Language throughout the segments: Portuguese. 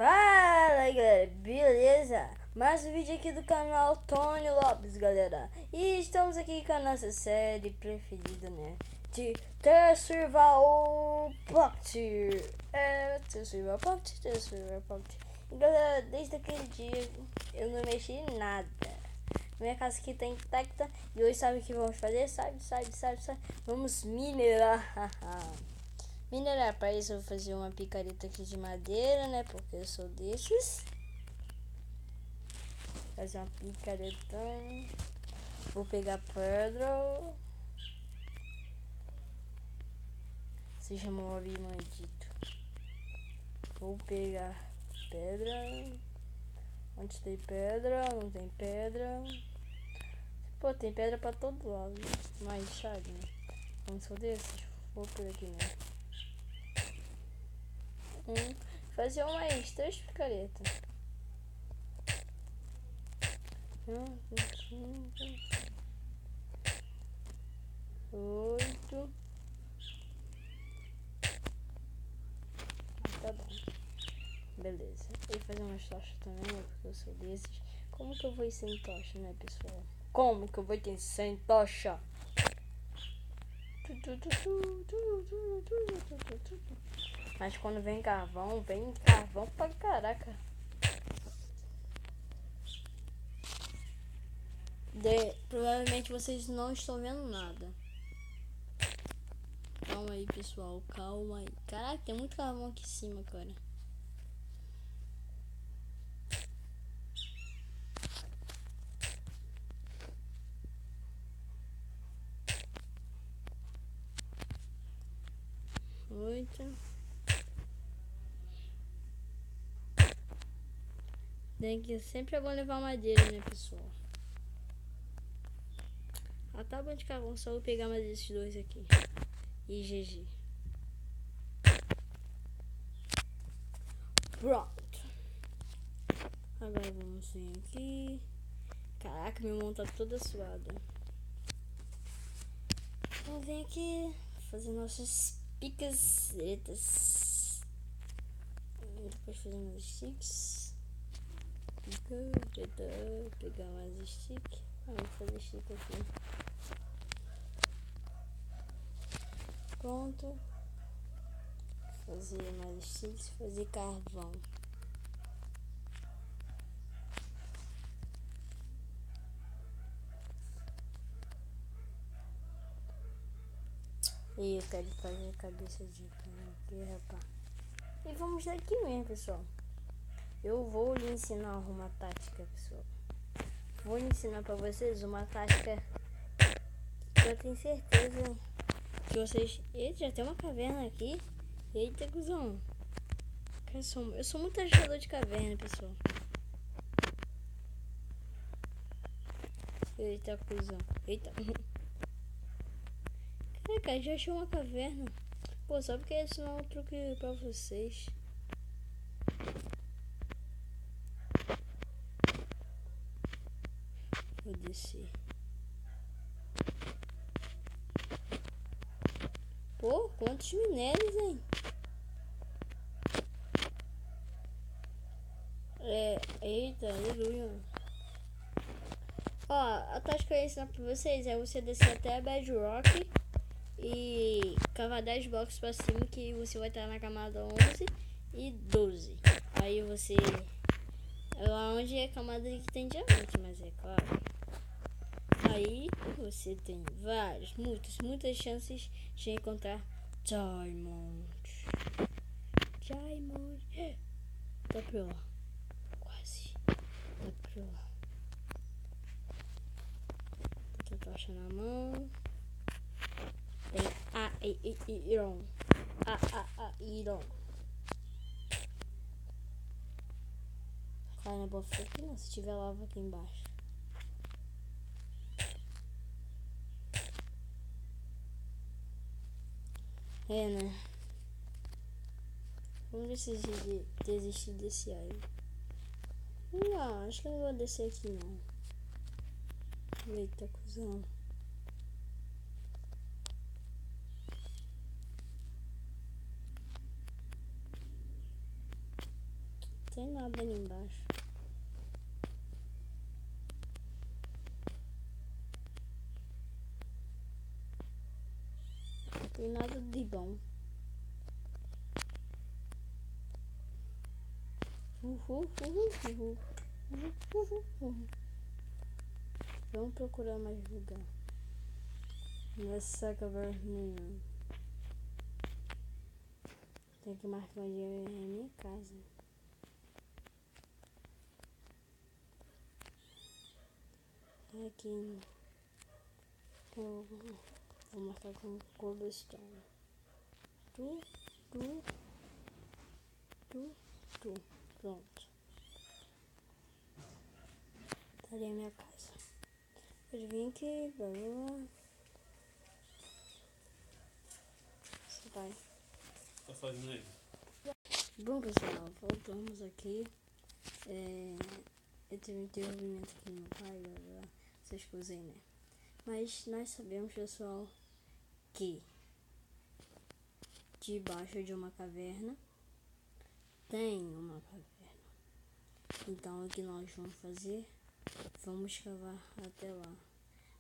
Fala aí, galera, beleza? Mais um vídeo aqui do canal Tony Lopes, galera. E estamos aqui com a nossa série preferida, né? De The Survival Pocket. The Survival Pocket. E galera, desde aquele dia eu não mexi em nada. Minha casa aqui tá intacta. E hoje sabe o que vamos fazer? Sabe? Vamos minerar. Minerar, para isso eu vou fazer uma picareta aqui de madeira, né? Porque eu sou desses. Fazer uma picaretão. Vou pegar pedra. Se chama um homem maldito. Vou pegar pedra. Onde tem pedra? Não tem pedra. Pô, tem pedra pra todo lado. Mas sabe, né? Vamos fazer desses. Vou por aqui, né? Fazer umas 3 picaretas. 8. Tá bom. Beleza. E fazer umas tochas também, né? Porque eu sou desses. Como que eu vou ir sem tocha, né, pessoal? Como que eu vou ir sem tocha? Mas quando vem carvão pra caraca. Provavelmente vocês não estão vendo nada. Calma aí, pessoal. Calma aí. Caraca, tem muito carvão aqui em cima, cara. Tem que sempre é bom levar madeira, né, pessoal? A tábua de carvão, só vou pegar mais esses dois aqui. E GG. Pronto. Agora vamos vir aqui. Caraca, minha mão tá toda suada. Vamos vir aqui fazer nossas picaretas. Depois fazer mais sticks. Pegar mais stick. Vou fazer stick aqui. Pronto. Fazer mais sticks. Fazer carvão. E eu quero fazer a cabeça de cana aqui, rapaz. E vamos daqui mesmo, pessoal. Eu vou lhe ensinar uma tática, pessoal. Vou lhe ensinar pra vocês uma tática que eu tenho certeza que vocês... Eita, já tem uma caverna aqui. Eita, cuzão. Eu sou muito achador de caverna, pessoal. Eita, cuzão. Eita. Caraca, já achei uma caverna. Pô, só porque esse não é um truque pra vocês. Vou descer. Pô, quantos minérios, hein? Eita, aleluia. Ó, a tática que eu ia ensinar pra vocês é você descer até a Bedrock e cavar 10 blocos pra cima, que você vai estar na camada 11 e 12. Aí você... É lá onde é a camada que tem diamante, mas é claro. Aí você tem muitas chances de encontrar Diamond. Tá pra lá. Quase. Tá pra lá. Tô tocha na mão. Tem iron. Iron. Cara, não é bom ficar aqui não, se tiver lava aqui embaixo. É, né? Vamos ver se desistir desse aí. Não, acho que eu não vou descer aqui não. Eita, cuzão. Tem nada ali embaixo. Tem nada de bom. Vamos procurar mais lugar. Nessa caverninha. Tem que marcar onde é a minha casa. Aqui. Vou marcar com cobblestone. Tu. Pronto. Tá ali a minha casa. Pode vir aqui, vai. Você vai. Tá fazendo aí? Bom, pessoal, voltamos aqui. Eu tive um interrompimento aqui no meu pai, essas coisas aí, né? Mas nós sabemos, pessoal, que debaixo de uma caverna tem uma caverna. Então o que nós vamos fazer? Vamos cavar até lá.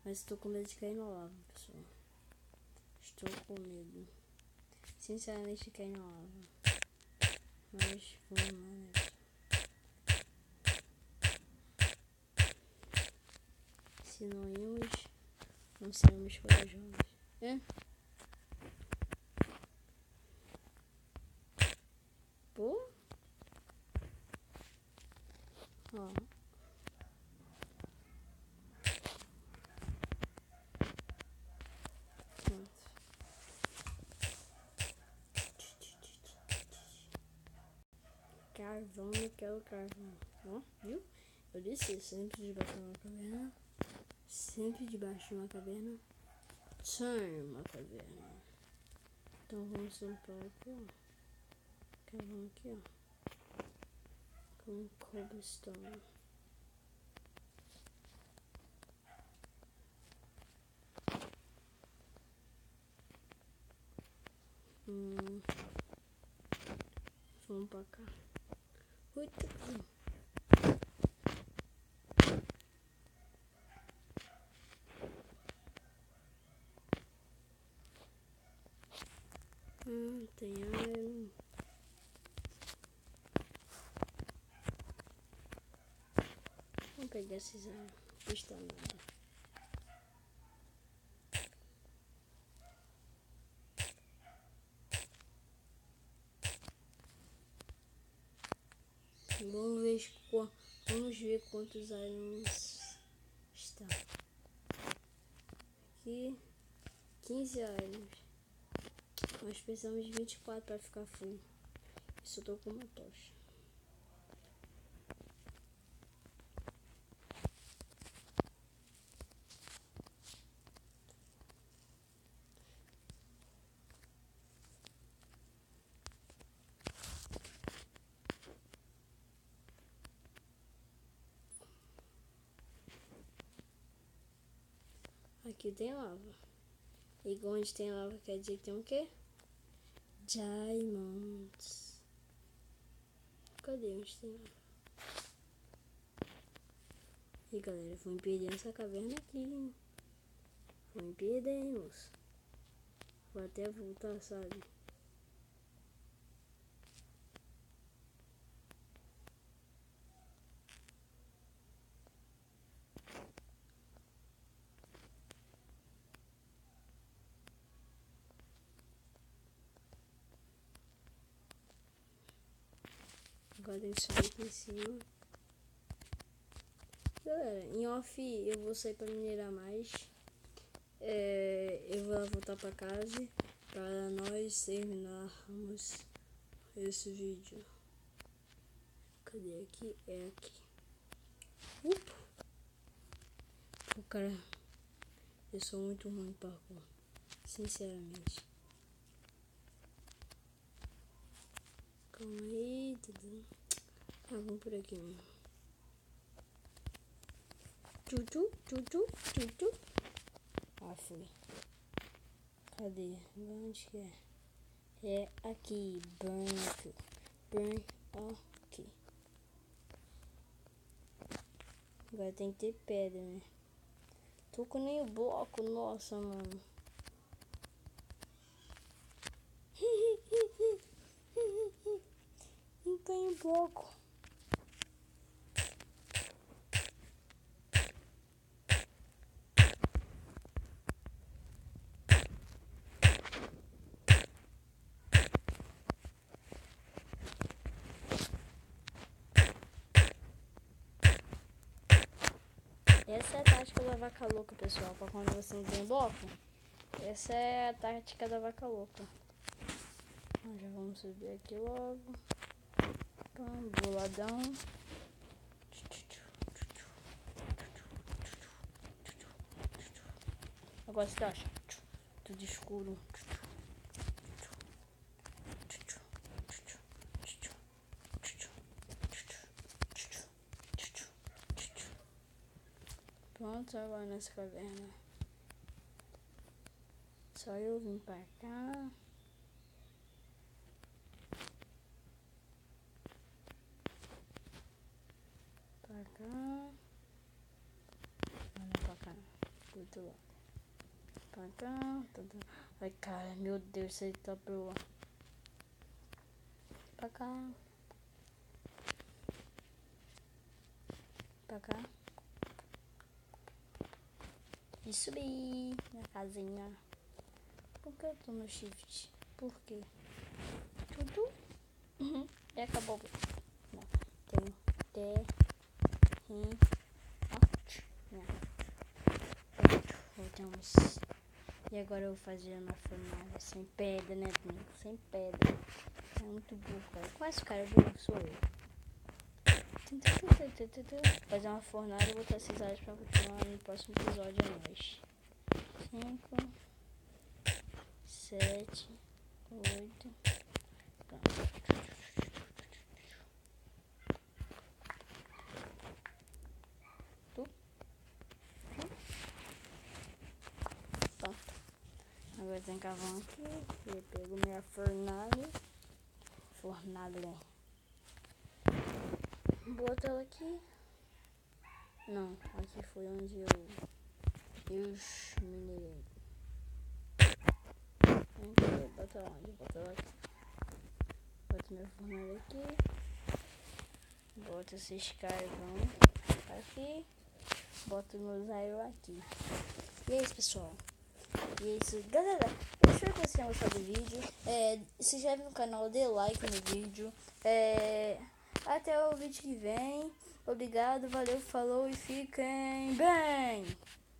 Mas estou com medo de cair na lava, pessoal. Estou com medo. Sinceramente, de cair na lava. Mas vamos lá, né? Se não irmos, não seremos corajosos. É? Pô? Ó. Pronto. Carvão, eu quero carvão. Ó, viu? Eu disse sempre debaixo de uma caverna. Sempre debaixo de uma caverna. Tem uma caverna. Então vamos tampar aqui, ó. Carvão aqui, ó. Com cobblestone. Vamos pra cá. Muito bom. Tem iron. Vamos pegar esses iron. Não custa nada. Vamos ver quantos irons está. Aqui, 15 irons. Nós precisamos de 24 para ficar full. Isso eu tô com uma tocha. Aqui tem lava. E onde tem lava quer dizer que tem o quê? Diamonds. Cadê onde tem lava? E galera, vamos perder essa caverna aqui. Vamos perdermos. Vou até voltar, sabe? Agora tem que subir aqui em cima. Galera, em off eu vou sair para minerar mais. Eu vou voltar para casa para nós terminarmos esse vídeo. Cadê aqui? É aqui. O cara, eu sou muito ruim em parkour, sinceramente. Calma aí, tudo. Vamos por aqui mesmo. Fui. Cadê? Onde que é? É aqui, burn aqui. Agora tem que ter pedra, né? Tô com nem o bloco, nossa, mano. Não tem bloco. Essa é a tática da vaca louca, pessoal, pra quando você não tem bloco. Essa é a tática da vaca louca. Já vamos subir aqui logo. Boladão. Agora você acha? Tudo escuro. Pronto, agora nessa caverna. Só eu vim pra cá. Pra cá. Olha pra cá. Do outro lado. Pra cá. Ai, cara, meu Deus, você tá pro lá. Pra cá. Pra cá. E subir na casinha. Por que eu tô no shift? Por quê? Tudo? E acabou. Não. Tem. Voltamos. E agora eu vou fazer uma fornalha sem pedra, né, amigo? Sem pedra. É muito burro, cara. Quase o cara viu, sou eu. Fazer uma fornalha e botar esses áreas pra continuar no próximo episódio. É nóis. 5, 7, 8. Pronto. Agora tem carvão aqui. Eu pego minha fornalha. Boto ela aqui. Não, aqui foi onde eu minerei. Bota ela onde? Bota ela aqui. Boto minha fornalha aqui. Boto esses carvão aqui. Boto meus iron aqui. E é isso, pessoal. E é isso, galera. Eu espero que vocês tenham gostado do vídeo. Se inscreve no canal, dê like no vídeo. Até o vídeo que vem. Obrigado, valeu, falou e fiquem bem.